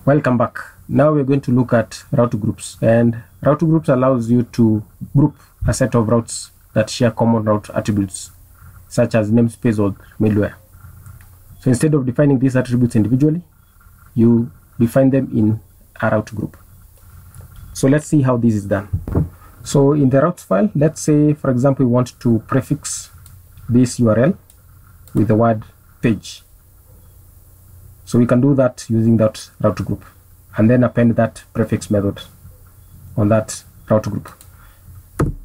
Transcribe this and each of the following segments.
Welcome back. Now we're going to look at route groups, and route groups allows you to group a set of routes that share common route attributes such as namespace or middleware. So instead of defining these attributes individually, you define them in a route group. So let's see how this is done. So in the routes file, let's say for example we want to prefix this URL with the word page. So we can do that using that route group and then append that prefix method on that route group.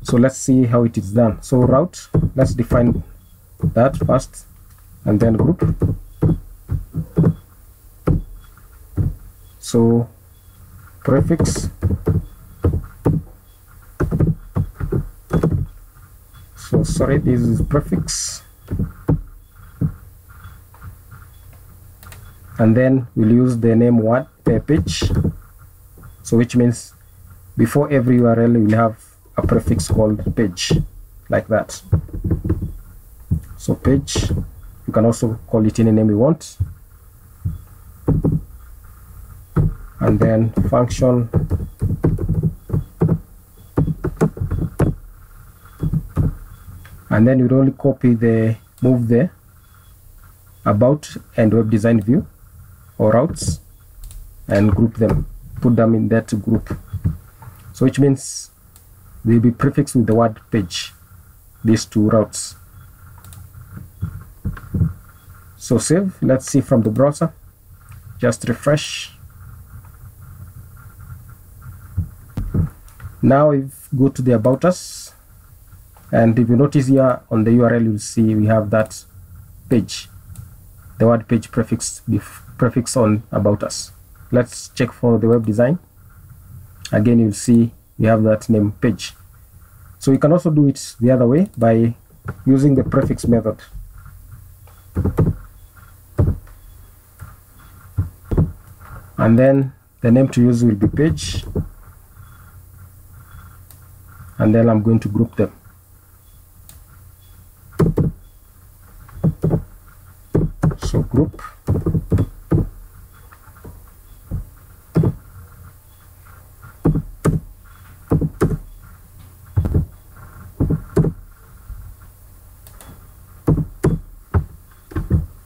So let's see how it is done. So route, let's define that first and then group. So prefix, so sorry, this is prefix, and then we'll use the name word page, so which means before every URL we'll have a prefix called page, like that. So page, you can also call it any name you want, and then function, and then you'd only move the about and web design view or routes and group them, put them in that group. So which means they'll be prefixed with the word page, these two routes. So save, let's see from the browser, just refresh. Now if you go to the about us, and if you notice here on the URL you'll see we have that page, the word page prefix on about us. Let's check for the web design. Again you'll see we have that name page. So you can also do it the other way by using the prefix method. And then the name to use will be page, and then I'm going to group them. So group,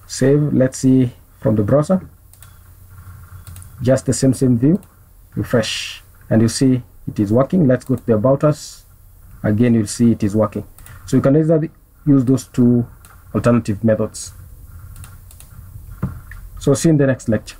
save, let's see from the browser, just the same view, refresh, and you see it is working. Let's go to the about us, again you'll see it is working. So you can either use those two alternative methods. So see you in the next lecture.